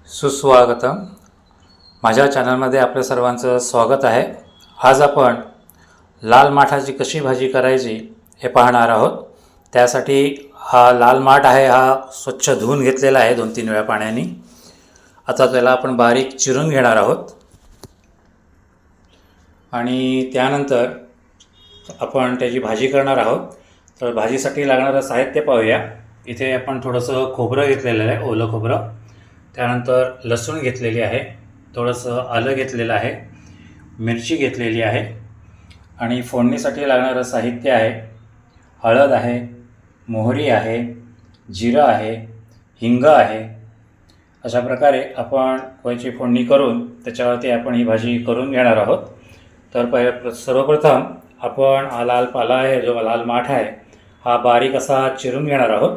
सुस्वागतम. माझ्या चॅनलमध्ये आपल्या सर्वांचं स्वागत आहे. आज आपण लाल माठाची कशी भाजी करायची हे पाहणार आहोत. त्यासाठी हा लाल माठ आहे, हा स्वच्छ धुवून घेतलेला आहे 2-3 वेळा पाण्याने. आता त्याला आपण बारीक चिरून घेणार आहोत आणि त्यानंतर आपण त्याची भाजी करणार आहोत. तर भाजीसाठी लागणारं साहित्य पाहूया. इथे आपण थोडंसं खोबरं घेतलेलं आहे, ओलं खोबरं. त्यानंतर लसूण घेतलेली आहे, थोडंसं आलं घेतलेलं आहे, मिरची घेतलेली आहे आणि फोडणीसाठी लागणारं साहित्य आहे. हळद आहे, मोहरी आहे, जिरं आहे, हिंग आहे. अशा प्रकारे आपण याची फोडणी करून त्याच्यावरती आपण ही भाजी करून घेणार आहोत. तर सर्वप्रथम आपण हा लाल पाला आहे, जो लाल माठ आहे, हा बारीक असा चिरून घेणार आहोत.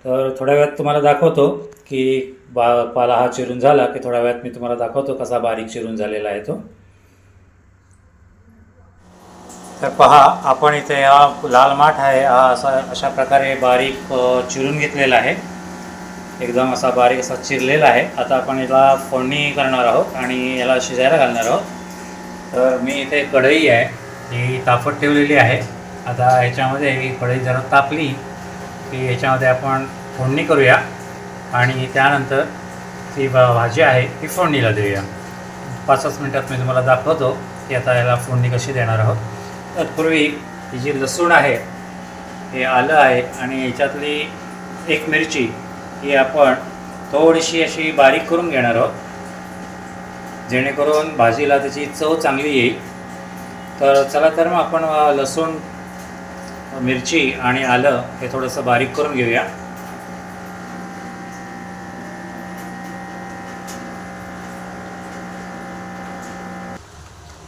तर थोड्या वेळात तुम्हाला दाखवतो की पाला हा चिरून झाला की थोड्या वेळात मी तुम्हाला दाखवतो कसा बारीक चिरून झालेला आहे तो. तर पहा, आपण इथे हा लाल माठ आहे, हा अशा प्रकारे बारीक चिरून घेतलेला आहे. एकदम असा बारीक असा चिरलेला आहे. आता आपण याला फोडणी करणार आहोत आणि याला शिजायला घालणार आहोत. तर मी इथे कढई आहे, ही तापत ठेवलेली आहे. आता ह्याच्यामध्ये ही कढई जरा तापली की ह्याच्यामध्ये आपण फोडणी करूया आणि त्यानंतर ती भाजी आहे ती फोडणीला देऊया. 5-6 मिनटात मी तुम्हाला दाखवतो की आता याला फोडणी कशी देणार आहोत. तत्पूर्वी ही जी लसूण आहे, हे आलं आहे आणि याच्यातली एक मिरची ही आपण थोडीशी अशी बारीक करून घेणार आहोत, जेणेकरून भाजीला त्याची चव चांगली येईल. तर चला, तर मग आपण लसूण, मिरची आणि आलं हे थोडंसं बारीक करून घेऊया.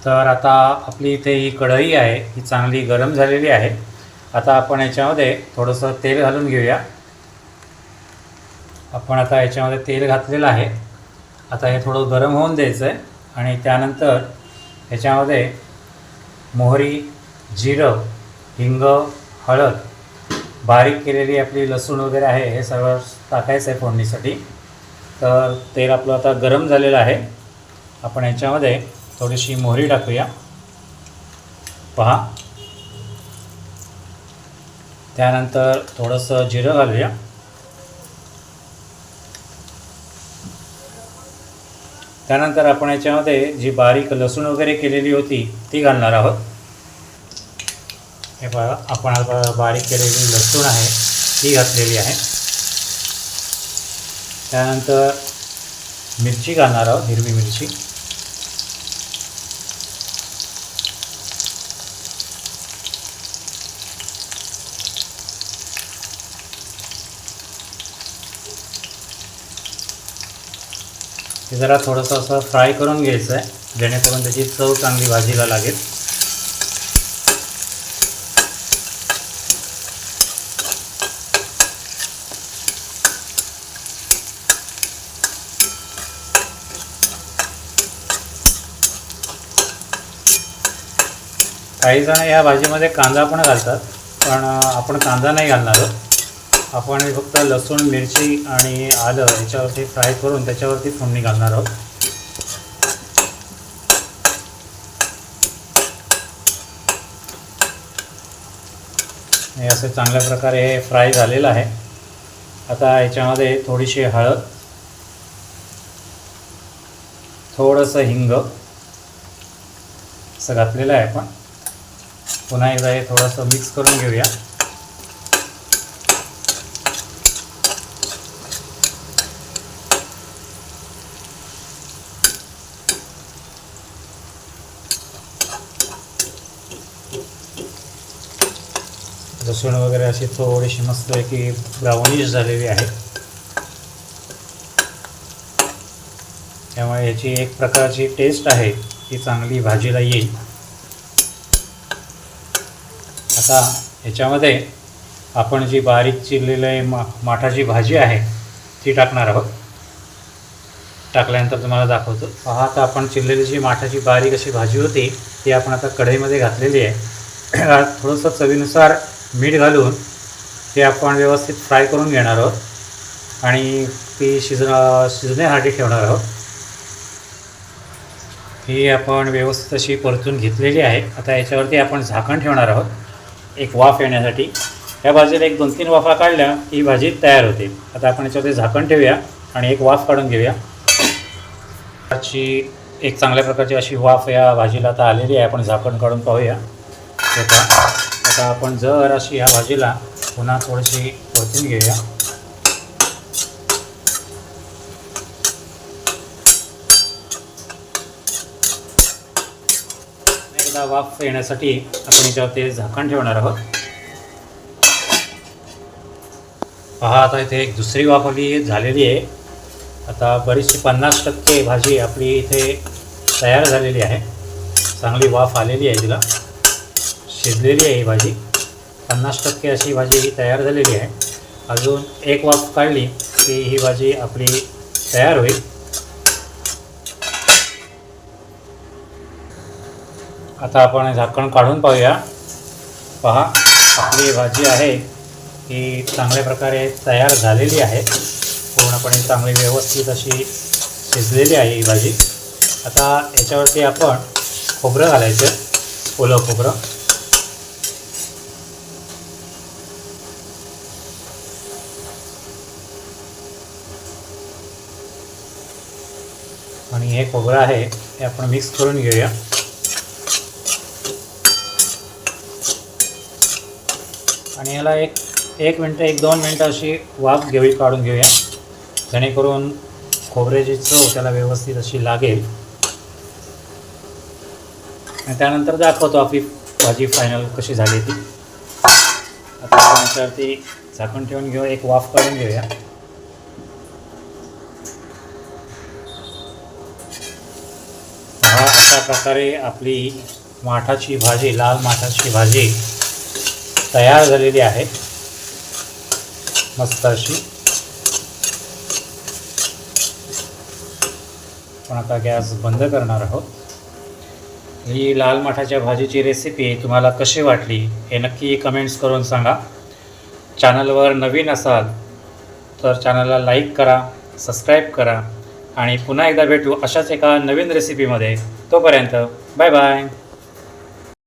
तर आता आपली इथे ही कढई आहे, ही चांगली गरम झालेली आहे. आता आपण याच्यामध्ये थोडंसं तेल घालून घेऊया. आपण आता याच्यामध्ये तेल घातलेलं आहे. आता हे थोडं गरम होऊन द्यायचं आहे आणि त्यानंतर ह्याच्यामध्ये मोहरी, जिरं, हिंग, हळद, बारीक केलेली आपली लसूण वगैरे आहे, हे सर्व टाकायचं आहे फोडणीसाठी. तर तेल आपलं आता गरम झालेलं आहे. आपण याच्यामध्ये थोडीशी मोहरी टाकूया, पहा. त्यानंतर थोडंसं जिरं घालूया. त्यानंतर आपण याच्यामध्ये जी बारीक लसूण वगैरे केलेली होती ती घालणार आहोत. हे बघा, आपण बारीक केलेली लसूण आहे ती घातलेली आहे. त्यानंतर मिरची घालणार आहोत, हिरवी मिरची. हे जरा थोडंसं असं फ्राय करून घ्यायचं आहे, जेणेकरून त्याची चव चांगली भाजीला लागेल. काही जण या भाजीमध्ये कांदा पण घालतात, पण आपण कांदा नाही घालणार आहोत. आपण फक्त लसूण, मिरची आणि आलं याच्यावरती फ्राय करून त्याच्यावरती फोडणी घालणार आहोत. हे असे चांगल्या प्रकारे हे फ्राय झालेलं आहे. आता याच्यामध्ये थोडीशी हळद, थोडंसं हिंग असं घातलेलं आहे. आपण पुन्हा एकदा हे थोडंसं मिक्स करून घेऊया. लसूण वगैरे अशी थोडीशी मस्तपैकी ब्राउनिश झालेली आहे, त्यामुळे याची एक प्रकारची टेस्ट आहे ती चांगली भाजीला येईल. आता याच्यामध्ये आपण जी बारीक चिरलेली माठाची भाजी आहे ती टाकणार आहोत. टाकल्यानंतर तुम्हाला दाखवतो, पहा. आता आपण चिरलेली जी माठाची बारीक अशी भाजी होती ती आपण आता कढईमध्ये घातलेली आहे. थोडंसं चवीनुसार मीठ घालून ते आपण व्यवस्थित फ्राय करून घेणार आहोत. आणि ती शिजण्यासाठी ठेवणार आहोत. ही आपण व्यवस्थित अशी परतून घेतलेली आहे. आता याच्यावरती आपण झाकण ठेवणार आहोत एक वाफ येण्यासाठी. या भाजीला 1-2-3 वाफा काढल्या ही भाजी तयार होते. आता आपण याच्यावरती झाकण ठेवूया आणि एक वाफ काढून घेऊया. एक चांगल्या प्रकारची अशी वाफ या भाजीला आता आलेली आहे. आपण झाकण काढून पाहूया. आता आपण जर अशी या भाजीला पुन्हा थोडीशी परतून घेऊया. एकदा वाफ येण्यासाठी आपण याच्यावरती झाकण ठेवणार आहोत. पहा, आता इथे एक दुसरी वाफ आपली झालेली आहे. आता बरीचशी 50% भाजी आपली इथे तयार झालेली आहे. चांगली वाफ आलेली आहे, तिला शिजलेली आहे ही भाजी. 50% अशी भाजी ही तयार झालेली आहे. अजून एक वाफ काढली की ही भाजी आपली तयार होईल. आता आपण झाकण काढून पाहूया. पहा, आपली भाजी आहे ही चांगल्या प्रकारे तयार झालेली आहे. पूर्णपणे चांगली व्यवस्थित अशी शिजलेली आहे ही भाजी. आता याच्यावरती आपण खोबरं घालायचं, ओलं खोबरं. आणि हे खोबरं आहे हे आपण मिक्स करून घेऊया. आणि याला एक मिनटं 1-2 मिनटं अशी वाफ काढून घेऊया, जेणेकरून खोबऱ्याची चव त्याला व्यवस्थित अशी लागेल. आणि त्यानंतर दाखवतो आपली भाजी फायनल कशी झाली ती. आता आपण याच्यावरती झाकण ठेवून घेऊया, एक वाफ काढून घेऊया. अशा प्रकारे आपली माठाची भाजी, लाल माठाची भाजी तयार झालेली आहे मस्त अशी. पण आता गॅस बंद करणार आहोत. ही लाल माठाच्या भाजीची रेसिपी तुम्हाला कशी वाटली हे नक्की कमेंट्स करून सांगा. चॅनलवर नवीन असाल तर चॅनलला लाईक करा, सबस्क्राईब करा आणि पुन्हा एकदा भेटू अशाच एका नवीन रेसिपीमध्ये. तोपर्यंत बाय बाय.